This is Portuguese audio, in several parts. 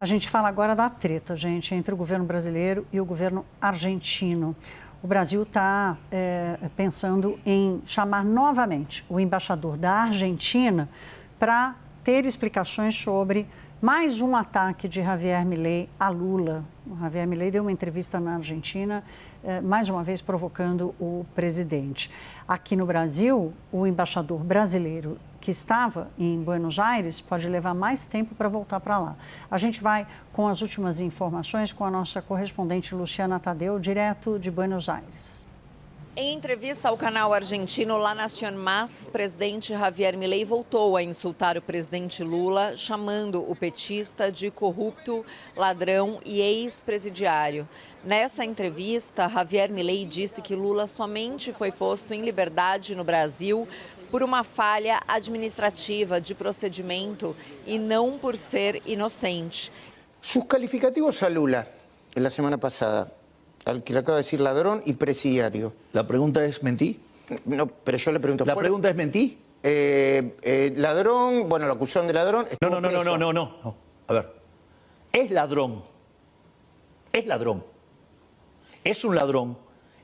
A gente fala agora da treta, gente, entre o governo brasileiro e o governo argentino. O Brasil está pensando em chamar novamente o embaixador da Argentina para ter explicações sobre mais um ataque de Javier Milei a Lula. O Javier Milei deu uma entrevista na Argentina, mais uma vez provocando o presidente. Aqui no Brasil, o embaixador brasileiro que estava em Buenos Aires pode levar mais tempo para voltar para lá. A gente vai com as últimas informações com a nossa correspondente Luciana Tadeu, direto de Buenos Aires. Em entrevista ao canal argentino La Nación Más, o presidente Javier Milei voltou a insultar o presidente Lula, chamando o petista de corrupto, ladrão e ex-presidiário. Nessa entrevista, Javier Milei disse que Lula somente foi posto em liberdade no Brasil por uma falha administrativa de procedimento e não por ser inocente. Sus calificativos a Lula en la semana pasada, al que le acaba de decir ladrón y presidiario. La pregunta es, ¿mentí? No, pero yo le pregunto... La pregunta es, ¿mentí? Ladrón, bueno, la acusación de ladrón... No. A ver, es ladrón. Es ladrón. Es un ladrón.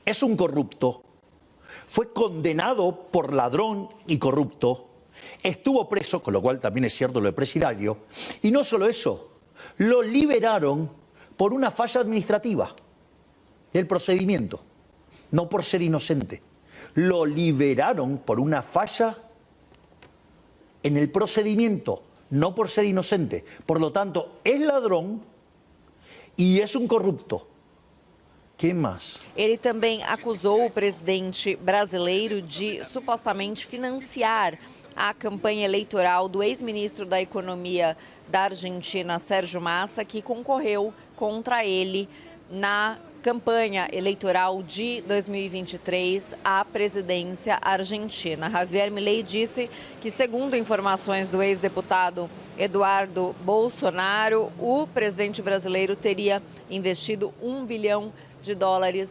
Es un corrupto. Fue condenado por ladrón y corrupto. Estuvo preso, con lo cual también es cierto lo de presidiario. Y no solo eso, lo liberaron por una falla administrativa del procedimiento, no por ser inocente. Lo liberaron por una falla en el procedimiento, no por ser inocente. Por lo tanto, es ladrón e é um corrupto. Quem mais? Ele também acusou o presidente brasileiro de supostamente financiar a campanha eleitoral do ex-ministro da Economia da Argentina, Sérgio Massa, que concorreu contra ele na campanha eleitoral de 2023 à presidência argentina. Javier Milei disse que, segundo informações do ex-deputado Eduardo Bolsonaro, o presidente brasileiro teria investido $1 bilhão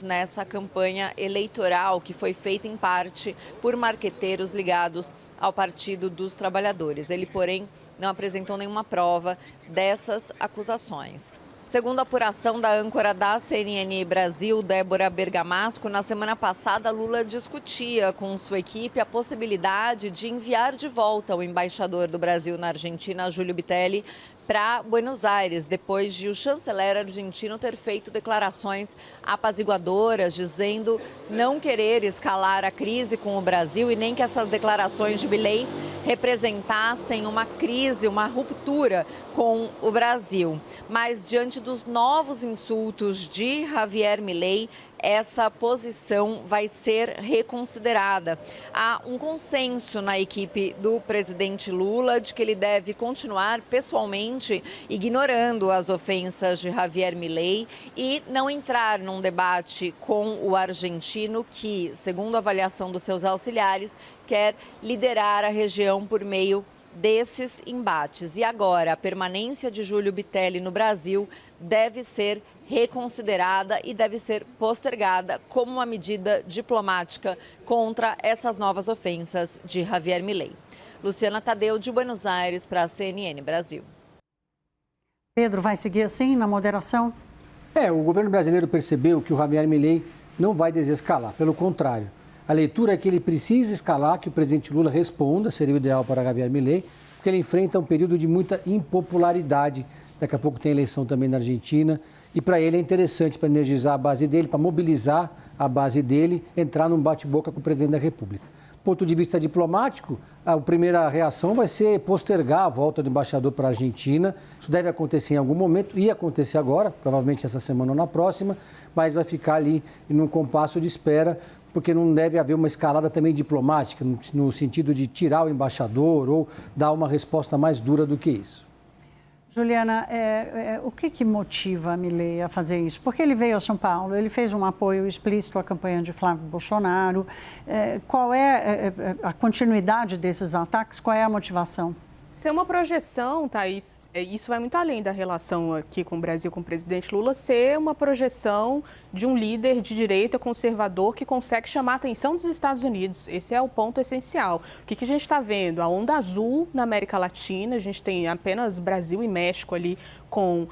nessa campanha eleitoral, que foi feita em parte por marqueteiros ligados ao Partido dos Trabalhadores. Ele, porém, não apresentou nenhuma prova dessas acusações. Segundo a apuração da âncora da CNN Brasil, Débora Bergamasco, na semana passada Lula discutia com sua equipe a possibilidade de enviar de volta o embaixador do Brasil na Argentina, Júlio Bitelli, para Buenos Aires, depois de o chanceler argentino ter feito declarações apaziguadoras, dizendo não querer escalar a crise com o Brasil e nem que essas declarações de Milei representassem uma crise, uma ruptura com o Brasil. Mas, diante dos novos insultos de Javier Milei, essa posição vai ser reconsiderada. Há um consenso na equipe do presidente Lula de que ele deve continuar pessoalmente ignorando as ofensas de Javier Milei e não entrar num debate com o argentino que, segundo a avaliação dos seus auxiliares, quer liderar a região por meio desses embates. E agora, a permanência de Júlio Bitelli no Brasil deve ser reconsiderada e deve ser postergada como uma medida diplomática contra essas novas ofensas de Javier Milei. Luciana Tadeu, de Buenos Aires, para a CNN Brasil. Pedro, vai seguir assim, na moderação? O governo brasileiro percebeu que o Javier Milei não vai desescalar, pelo contrário. A leitura é que ele precisa escalar, que o presidente Lula responda, seria o ideal para Javier Milei, porque ele enfrenta um período de muita impopularidade. Daqui a pouco tem eleição também na Argentina. E para ele é interessante, para energizar a base dele, para mobilizar a base dele, entrar num bate-boca com o presidente da República. Do ponto de vista diplomático, a primeira reação vai ser postergar a volta do embaixador para a Argentina. Isso deve acontecer em algum momento, ia acontecer agora, provavelmente essa semana ou na próxima, mas vai ficar ali num compasso de espera, porque não deve haver uma escalada também diplomática, no sentido de tirar o embaixador ou dar uma resposta mais dura do que isso. Juliana, o que motiva a Milei a fazer isso? Porque ele veio a São Paulo, ele fez um apoio explícito à campanha de Flávio Bolsonaro. Qual é a continuidade desses ataques? Qual é a motivação? Ser uma projeção, Thaís, isso vai muito além da relação aqui com o Brasil, com o presidente Lula, ser uma projeção de um líder de direita conservador que consegue chamar a atenção dos Estados Unidos. Esse é o ponto essencial. O que a gente está vendo? A onda azul na América Latina, a gente tem apenas Brasil e México ali com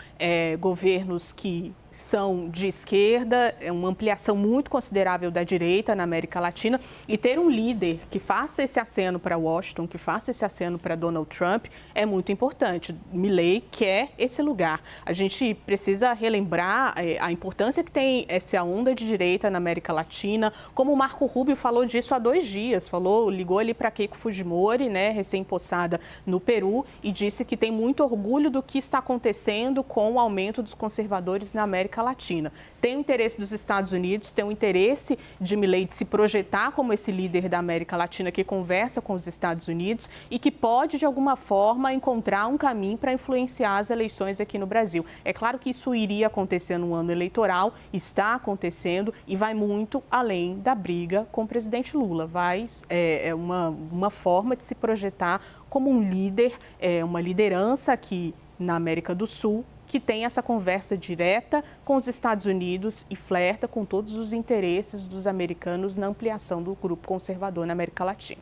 governos que são de esquerda, é uma ampliação muito considerável da direita na América Latina, e ter um líder que faça esse aceno para Washington, que faça esse aceno para Donald Trump, é muito importante. Milei quer esse lugar. A gente precisa relembrar a importância que tem essa onda de direita na América Latina, como o Marco Rubio falou disso há 2 dias, ligou ali para Keiko Fujimori, né, recém-possada no Peru, e disse que tem muito orgulho do que está acontecendo com o aumento dos conservadores na América Latina. Tem o interesse dos Estados Unidos, tem o interesse de Milei de se projetar como esse líder da América Latina que conversa com os Estados Unidos e que pode, de alguma forma, encontrar um caminho para influenciar as eleições aqui no Brasil. É claro que isso iria acontecer no ano eleitoral, está acontecendo e vai muito além da briga com o presidente Lula. É uma forma de se projetar como um líder, uma liderança aqui na América do Sul, que tem essa conversa direta com os Estados Unidos e flerta com todos os interesses dos americanos na ampliação do grupo conservador na América Latina.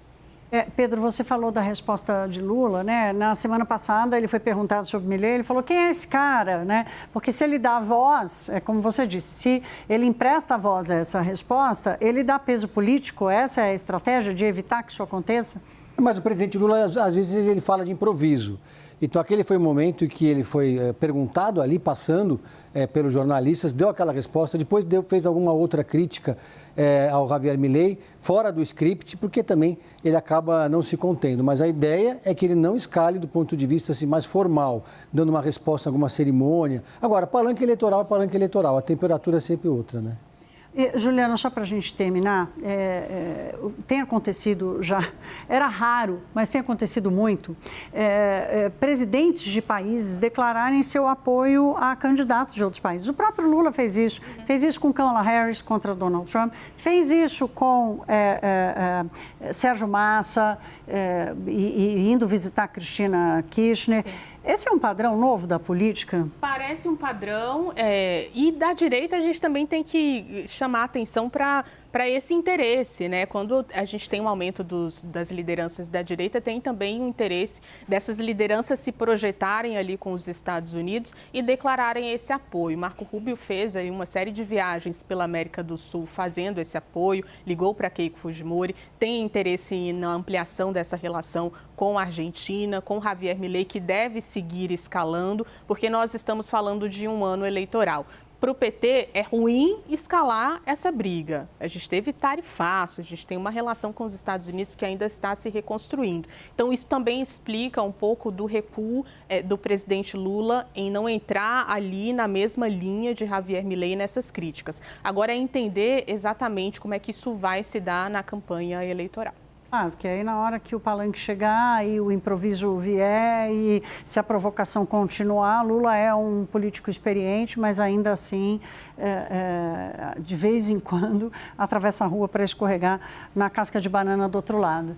Pedro, você falou da resposta de Lula, né? Na semana passada ele foi perguntado sobre Milei, ele falou: quem é esse cara, né? Porque se ele dá a voz, como você disse, se ele empresta a voz a essa resposta, ele dá peso político. Essa é a estratégia de evitar que isso aconteça? Mas o presidente Lula, às vezes, ele fala de improviso. Então, aquele foi o momento em que ele foi perguntado ali, passando pelos jornalistas, deu aquela resposta, depois fez alguma outra crítica ao Javier Milei, fora do script, porque também ele acaba não se contendo. Mas a ideia é que ele não escale do ponto de vista assim, mais formal, dando uma resposta a alguma cerimônia. Agora, palanque eleitoral é palanque eleitoral, a temperatura é sempre outra, né? Juliana, só para a gente terminar, tem acontecido já, era raro, mas tem acontecido muito, presidentes de países declararem seu apoio a candidatos de outros países. O próprio Lula fez isso com Kamala Harris contra Donald Trump, fez isso com Sérgio Massa e indo visitar Cristina Kirchner. Sim. Esse é um padrão novo da política? Parece um padrão, e da direita a gente também tem que chamar atenção para esse interesse, né? Quando a gente tem um aumento das lideranças da direita, tem também o interesse dessas lideranças se projetarem ali com os Estados Unidos e declararem esse apoio. Marco Rubio fez aí uma série de viagens pela América do Sul fazendo esse apoio, ligou para Keiko Fujimori, tem interesse na ampliação dessa relação com a Argentina, com Javier Milei, que deve seguir escalando, porque nós estamos falando de um ano eleitoral. Para o PT, é ruim escalar essa briga. A gente teve tarifaço, a gente tem uma relação com os Estados Unidos que ainda está se reconstruindo. Então, isso também explica um pouco do recuo do presidente Lula em não entrar ali na mesma linha de Javier Milei nessas críticas. Agora, é entender exatamente como é que isso vai se dar na campanha eleitoral. Porque aí na hora que o palanque chegar e o improviso vier e se a provocação continuar, Lula é um político experiente, mas ainda assim, de vez em quando, atravessa a rua para escorregar na casca de banana do outro lado.